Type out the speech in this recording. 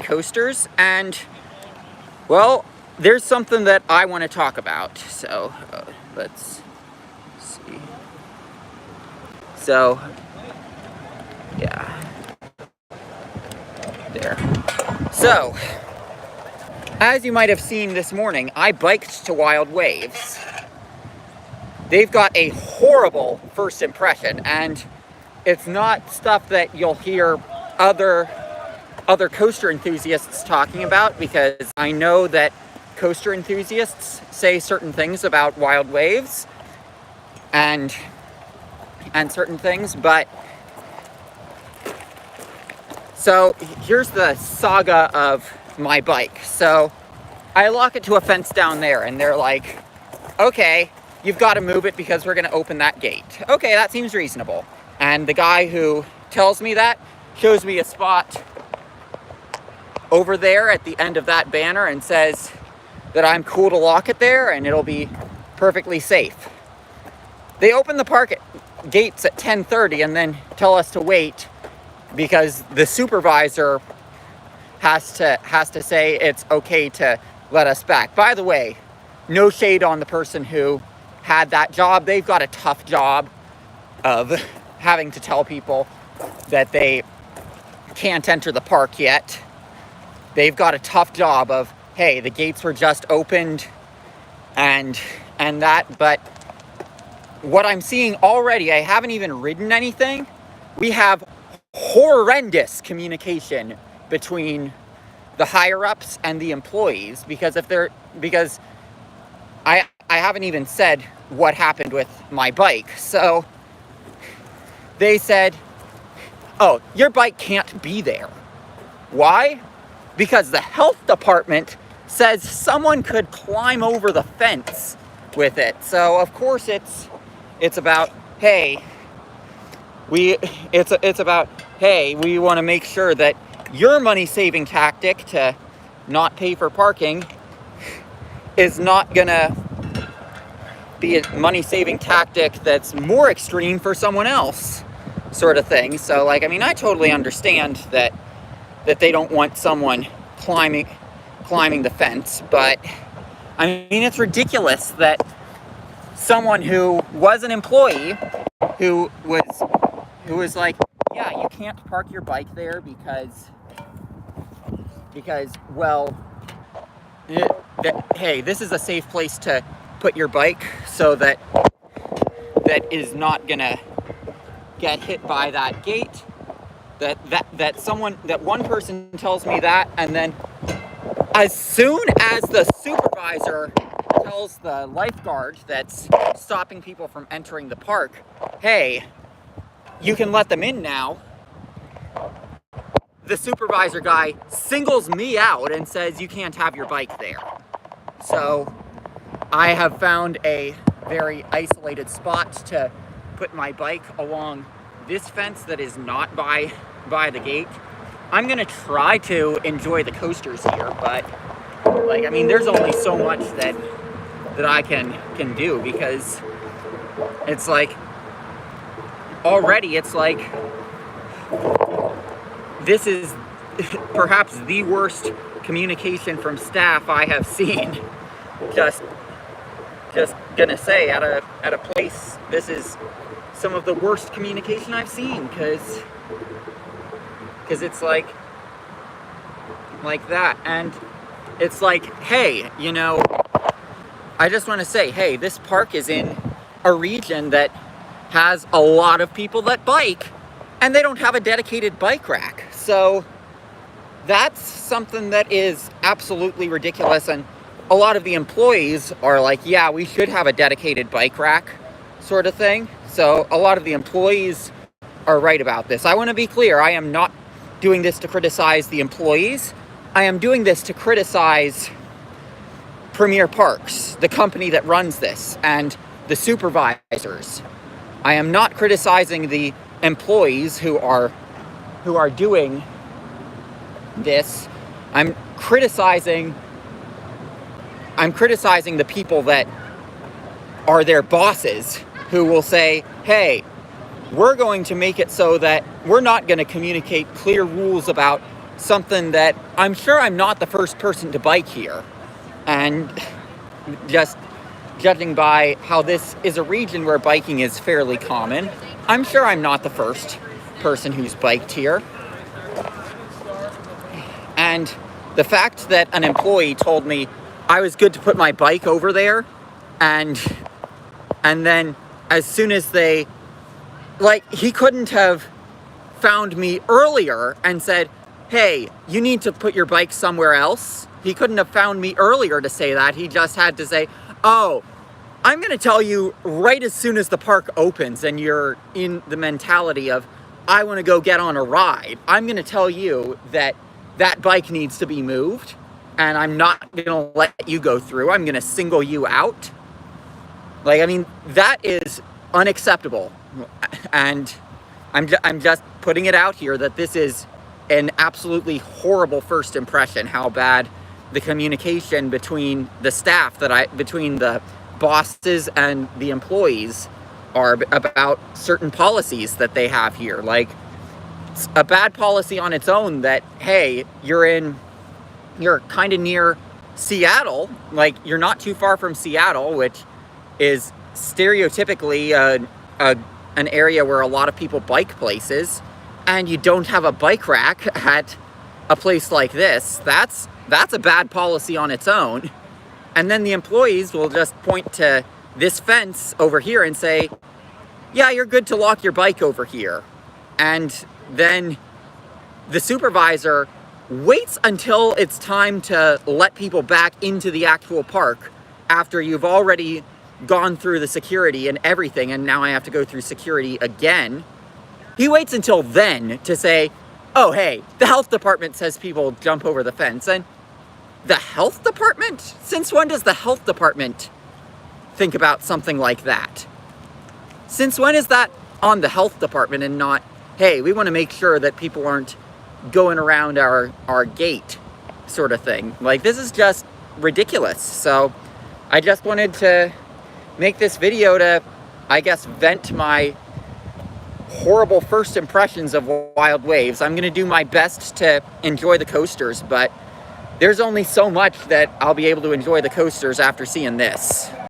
coasters, and, well, there's something that I want to talk about. So, let's see. So, yeah. There. So, as you might have seen this morning, I biked to Wild Waves. They've got a horrible first impression, and it's not stuff that you'll hear other coaster enthusiasts talking about, because I know that coaster enthusiasts say certain things about Wild Waves and certain things, but so here's the saga of my bike. So I lock it to a fence down there, and they're like, okay, you've got to move it because we're going to open that gate. Okay, that seems reasonable. And the guy who tells me that shows me a spot over there at the end of that banner and says that I'm cool to lock it there and it'll be perfectly safe. They open the park gates at 10:30 and then tell us to wait because the supervisor has to say it's okay to let us back. By the way, no shade on the person who had that job. They've got a tough job of having to tell people that they can't enter the park yet. They've got a tough job of, hey, the gates were just opened and that, but what I'm seeing already, I haven't even ridden anything. We have horrendous communication between the higher ups and the employees because I haven't even said what happened with my bike. So they said, oh, your bike can't be there. Why? Because the health department says someone could climb over the fence with it. So of course it's about, hey, we want to make sure that your money-saving tactic to not pay for parking is not gonna be a money-saving tactic that's more extreme for someone else, sort of thing. So, like, I mean, I totally understand that they don't want someone climbing the fence, but I mean, it's ridiculous that someone who was an employee who was like, yeah, you can't park your bike there because well, hey, this is a safe place to put your bike so that is not gonna get hit by that gate. That one person tells me that, and then as soon as the supervisor tells the lifeguard that's stopping people from entering the park, hey, you can let them in now, the supervisor guy singles me out and says you can't have your bike there. So I have found a very isolated spot to put my bike along this fence that is not by the gate. I'm gonna try to enjoy the coasters here, but like, I mean, there's only so much that I can do, because it's like, already it's like, this is perhaps the worst communication from staff I have seen. Just gonna say, at a place, this is some of the worst communication I've seen, because it's like that, and it's like, hey, you know, I just want to say, hey, this park is in a region that has a lot of people that bike, and they don't have a dedicated bike rack. So that's something that is absolutely ridiculous, and a lot of the employees are like, yeah, we should have a dedicated bike rack, sort of thing. So a lot of the employees are right about this. I want to be clear, I am not doing this to criticize the employees. I am doing this to criticize Premier Parks, the company that runs this, and the supervisors. I am not criticizing the employees who are doing this. I'm criticizing the people that are their bosses, who will say, hey, we're going to make it so that we're not going to communicate clear rules about something that I'm sure I'm not the first person to bike here. And just judging by how this is a region where biking is fairly common, I'm sure I'm not the first person who's biked here. And the fact that an employee told me I was good to put my bike over there, and then as soon as they, like, he couldn't have found me earlier and said, hey, you need to put your bike somewhere else. He couldn't have found me earlier to say that. He just had to say, oh, I'm going to tell you right as soon as the park opens and you're in the mentality of, I want to go get on a ride. I'm going to tell you that that bike needs to be moved, and I'm not going to let you go through. I'm going to single you out. Like, I mean, that is unacceptable. And I'm just putting it out here that this is an absolutely horrible first impression, how bad the communication between the staff, between the bosses and the employees are about certain policies that they have here. Like, it's a bad policy on its own that, hey, you're kind of near Seattle, like you're not too far from Seattle, which is stereotypically an area where a lot of people bike places, and you don't have a bike rack at a place like this. That's a bad policy on its own. And then the employees will just point to this fence over here and say, yeah, you're good to lock your bike over here. And then the supervisor waits until it's time to let people back into the actual park after you've already gone through the security and everything, and now I have to go through security again. He waits until then to say, oh, hey, the health department says people jump over the fence. And the health department? Since when does the health department think about something like that? Since when is that on the health department and not, hey, we want to make sure that people aren't going around our gate sort of thing? Like, this is just ridiculous. So I just wanted to make this video to, I guess, vent my horrible first impressions of Wild Waves. I'm going to do my best to enjoy the coasters, but there's only so much that I'll be able to enjoy the coasters after seeing this.